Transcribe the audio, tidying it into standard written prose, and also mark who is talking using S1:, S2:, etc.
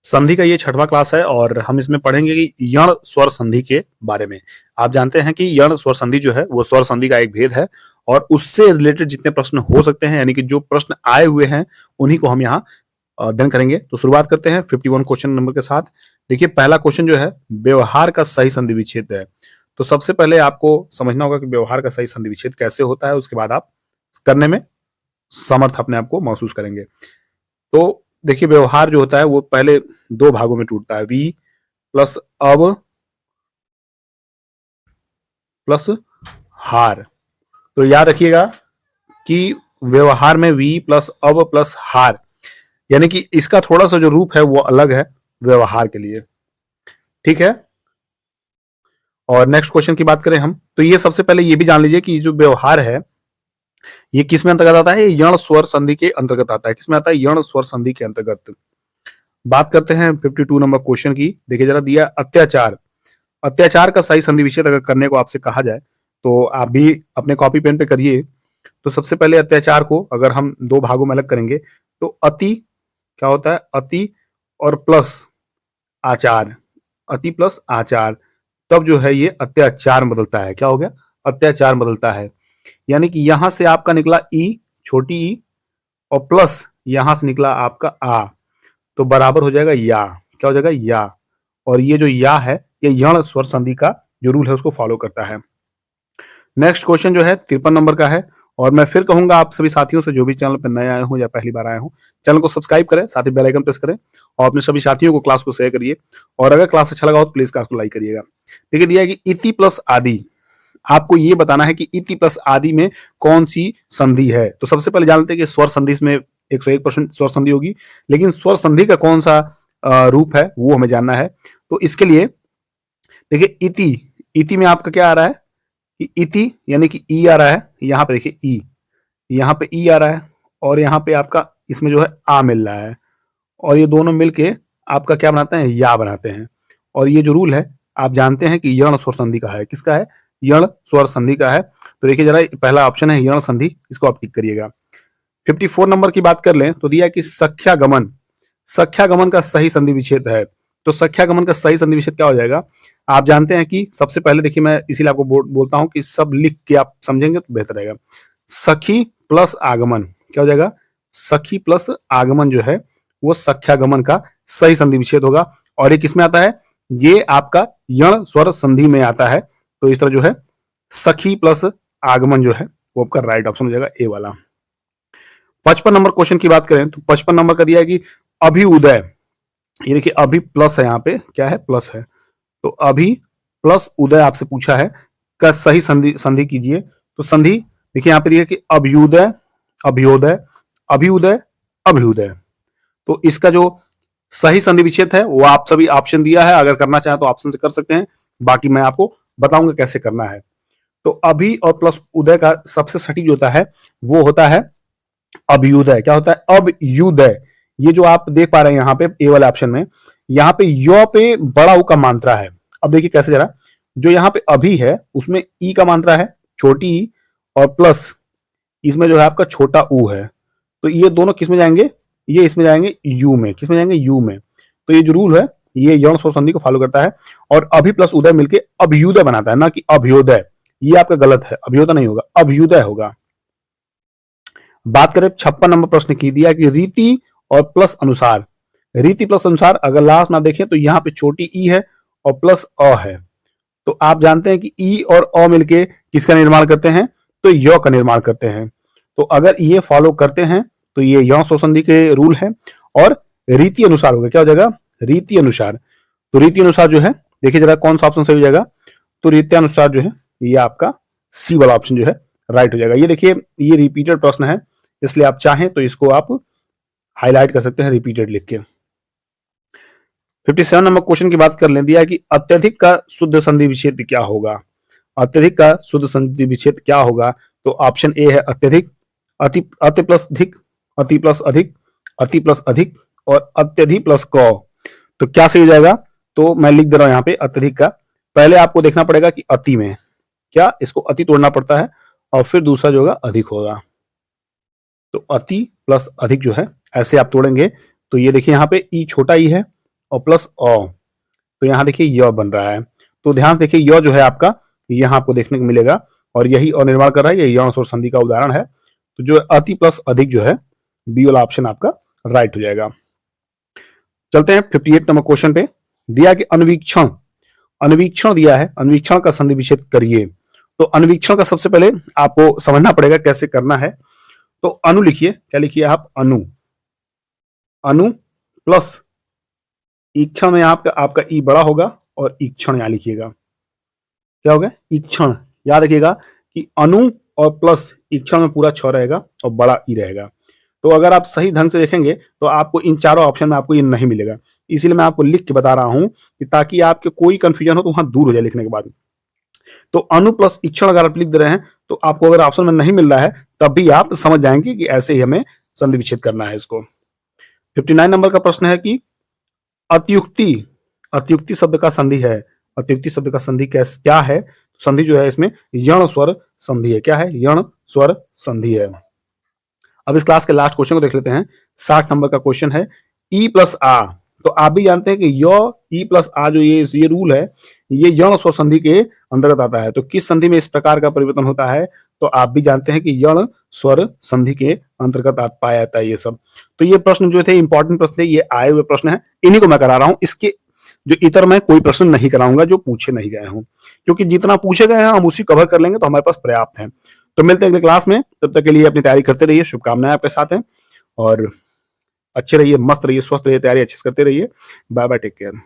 S1: संधि का ये छठवां क्लास है और हम इसमें पढ़ेंगे कि यण स्वर संधि के बारे में। आप जानते हैं कि यण स्वर संधि जो है वो स्वर संधि का एक भेद है और उससे रिलेटेड जितने प्रश्न हो सकते हैं यानी कि जो प्रश्न आए हुए हैं उन्हीं को हम यहाँ अध्ययन करेंगे। तो शुरुआत करते हैं 51 क्वेश्चन नंबर के साथ। देखिए पहला क्वेश्चन जो है व्यवहार का सही संधि विच्छेद है। तो सबसे पहले आपको समझना होगा कि व्यवहार का सही संधि विच्छेद कैसे होता है, उसके बाद आप करने में समर्थ अपने आप को महसूस करेंगे। तो देखिए व्यवहार जो होता है वो पहले दो भागों में टूटता है, वी प्लस अब प्लस हार। तो याद रखिएगा कि व्यवहार में वी प्लस अब प्लस हार, यानी कि इसका थोड़ा सा जो रूप है वो अलग है व्यवहार के लिए। ठीक है, और नेक्स्ट क्वेश्चन की बात करें हम तो ये सबसे पहले ये भी जान लीजिए कि जो व्यवहार है ये किस में अंतर्गत आता है, यण स्वर संधि के अंतर्गत आता है। किसमें आता है? यण स्वर संधि के अंतर्गत। बात करते हैं 52 नंबर क्वेश्चन की। देखिए जरा दिया अत्याचार। अत्याचार का सही संधि विच्छेद अगर करने को आपसे कहा जाए तो आप भी अपने कॉपी पेन पे करिए। तो सबसे पहले अत्याचार को अगर हम दो भागों में अलग करेंगे तो अति क्या होता है, अति और प्लस आचार, अति प्लस आचार, तब जो है ये अत्याचार बदलता है। क्या हो गया? अत्याचार बदलता है। यानी कि यहां से आपका निकला ई, छोटी ई, और प्लस यहां से निकला आपका आ, तो बराबर हो जाएगा या। क्या हो जाएगा? या। और ये जो या है ये यण स्वर संधि का जो रूल है उसको फॉलो करता है। नेक्स्ट क्वेश्चन जो है 53 नंबर का है और मैं फिर कहूंगा आप सभी साथियों से जो भी चैनल पर नए आए हो या पहली बार आए हो, चैनल को सब्सक्राइब करें, साथ ही बेल आइकन प्रेस करें और अपने सभी साथियों को क्लास को शेयर करिए। और अगर क्लास अच्छा लगा हो तो प्लीज क्लास को लाइक करिएगा। देखिए दिया है कि इति प्लस आदि, आपको ये बताना है कि इति प्लस आदि में कौन सी संधि है। तो सबसे पहले जानते हैं कि स्वर संधि इसमें 101% स्वर संधि होगी, लेकिन स्वर संधि का कौन सा रूप है वो हमें जानना है। तो इसके लिए देखिए इति, इति में आपका क्या आ रहा है कि इति यानी कि ई आ रहा है, यहाँ पे देखिए ई, यहाँ पे ई आ रहा है और यहाँ पे आपका इसमें जो है आ मिल रहा है और ये दोनों मिलके आपका क्या बनाते हैं? या बनाते हैं। और ये जो रूल है आप जानते हैं कि यण स्वर संधि का है। किसका है? यण स्वर संधि का है। तो देखिए जरा पहला ऑप्शन है यण संधि, इसको आप टिक करिएगा। 54 नंबर की बात कर लें तो दिया कि सख्यागमन, सख्यागमन का सही संधि विच्छेद है। तो सख्यागमन का सही संधि विच्छेद क्या हो जाएगा? आप जानते हैं कि सबसे पहले देखिए मैं इसीलिए आपको बोलता हूं कि सब लिख के आप समझेंगे तो बेहतर रहेगा। सखी प्लस आगमन क्या हो जाएगा? सखी प्लस आगमन जो है वो सख्यागमन का सही संधि विच्छेद होगा। और ये किसमें आता है? ये आपका यण स्वर संधि में आता है। तो इस तरह जो है सखी प्लस आगमन जो है वो आपका राइट ऑप्शन हो जाएगा, ए वाला। 55 नंबर क्वेश्चन की बात करें तो 55 नंबर का दिया है कि अभिउदय। ये देखिए अभी प्लस है, यहाँ पे क्या है? प्लस है। तो अभी प्लस उदय आपसे पूछा है का सही संधि संधि कीजिए। तो संधि देखिए यहाँ पे दिया कि अभ्युदय, अभ्योदय, अभिउदय, अभ्युदय। तो इसका जो सही संधि विच्छेद है वो आप सभी ऑप्शन दिया है, अगर करना चाहें तो ऑप्शन से कर सकते हैं, बाकी मैं आपको बताऊंगा कैसे करना है। तो अभी और प्लस उदय का सबसे सटीक जो होता है वो होता है अभ्युदय। क्या होता है? अभ्युदय। ये जो आप देख पा रहे हैं यहाँ पे ए वाले ऑप्शन में, यहाँ पे यो पे बड़ा ऊ का मात्रा है। अब देखिए कैसे, जरा जो यहाँ पे अभी है उसमें ई का मात्रा है, छोटी ई, और प्लस इसमें जो है आपका छोटा ऊ है। तो ये दोनों किस में जाएंगे? ये इसमें जाएंगे यू में। किस में जाएंगे? यू में। तो ये जो रूल है ये यौन स्वर संधि को फॉलो करता है और अभी प्लस उदय मिलके अभ्युदय बनाता है, ना कि अभ्योदय। ये आपका गलत है, अभ्योदय नहीं होगा, अभ्युदय होगा। बात करें 56 नंबर प्रश्न की, दिया कि रीति और प्लस अनुसार। रीति प्लस अनुसार अगर लास्ट में देखें तो यहाँ पे छोटी ई है और प्लस अ है। तो आप जानते हैं कि ई और अ मिलके किसका निर्माण करते हैं? तो य का निर्माण करते हैं। तो अगर ये फॉलो करते हैं तो ये यौन स्वर संधि के रूल है और रीति अनुसार होगा। क्या हो जाएगा? रीति अनुसार। तो रीति अनुसार जो है देखिए जरा कौन सा ऑप्शन सही हो जाएगा? तो रीति अनुसार जो है ये आपका सी वाला ऑप्शन जो है राइट हो जाएगा। ये देखिए ये रिपीटेड प्रश्न है, इसलिए आप चाहें तो इसको आप हाईलाइट कर सकते हैं रिपीटेड लिख के। 57 नंबर क्वेश्चन की बात कर लें, दिया है कि अत्यधिक का शुद्ध संधि विच्छेद क्या होगा? अत्यधिक का शुद्ध संधि विच्छेद क्या होगा? तो ऑप्शन ए है अत्यधिक, अति, अति प्लस अधिक, अति प्लस अधिक, अति प्लस अधिक और अत्यधिक प्लस क। तो क्या सही हो जाएगा? तो मैं लिख दे रहा हूं यहाँ पे अत्यधिक का। पहले आपको देखना पड़ेगा कि अति में क्या, इसको अति तोड़ना पड़ता है और फिर दूसरा जो होगा अधिक होगा। तो अति प्लस अधिक जो है ऐसे आप तोड़ेंगे तो ये देखिए यहाँ पे ई छोटा ई है और प्लस अ, तो यहाँ देखिए य बन रहा है। तो ध्यान से देखिए य जो है आपका यहाँ आपको देखने को मिलेगा और यही अनिर्माण कर रहा है, ये यौन स्वर संधि का उदाहरण है। तो जो अति प्लस अधिक जो है बी वाला ऑप्शन आपका राइट हो जाएगा। चलते हैं 58 नंबर क्वेश्चन पे। दिया कि अनवीक्षण, अनवीक्षण दिया है, अनवीक्षण का संधि विच्छेद करिए। तो अनवीक्षण का सबसे पहले आपको समझना पड़ेगा कैसे करना है। तो अनु लिखिए, क्या लिखिए आप, अनु, अनु प्लस ईक्षण में आपका आपका ई बड़ा होगा और ईक्षण यहां लिखिएगा, क्या होगा ईक्षण। याद रखिएगा कि अनु और प्लस ईक्षण में पूरा छ रहेगा और बड़ा ई रहेगा। तो अगर आप सही ढंग से देखेंगे तो आपको इन चारों ऑप्शन में आपको ये नहीं मिलेगा, इसीलिए मैं आपको लिख के बता रहा हूं कि ताकि आपके कोई कंफ्यूजन हो तो वहां दूर हो जाए लिखने के बाद। तो अनु प्लस ईक्षण अगर आप लिख दे रहे हैं तो आपको अगर ऑप्शन में नहीं मिल रहा है तब भी आप समझ जाएंगे कि ऐसे ही हमें संधि विच्छेद करना है इसको। 59 नंबर का प्रश्न है कि अत्युक्ति, अत्युक्ति शब्द का संधि है, अत्युक्ति शब्द का संधि क्या है। संधि जो है इसमें यण स्वर संधि है, क्या है, यण स्वर संधि है। अब इस क्लास के लास्ट क्वेश्चन को देख लेते हैं। 60 नंबर का क्वेश्चन है ई प्लस आ। तो आप भी जानते हैं कि य ई प्लस आ जो ये रूल है ये यण स्वर संधि के अंतर्गत आता है। तो किस संधि में इस प्रकार का परिवर्तन होता है, तो आप भी जानते हैं कि यण स्वर संधि के अंतर्गत पाया जाता है ये सब। तो ये प्रश्न जो थे इंपॉर्टेंट प्रश्न थे, ये आए हुए प्रश्न है, इन्हीं को मैं करा रहा हूं। इसके जो इतर मैं कोई प्रश्न नहीं कराऊंगा जो पूछे नहीं गए हों, क्योंकि जितना पूछे गए हैं हम उसी कवर कर लेंगे तो हमारे पास पर्याप्त है। तो मिलते हैं अगले क्लास में, तब तक के लिए अपनी तैयारी करते रहिए, शुभकामनाएं आपके साथ हैं और अच्छे रहिए, मस्त रहिए, स्वस्थ रहिए, तैयारी अच्छे से करते रहिए। Bye bye, take care.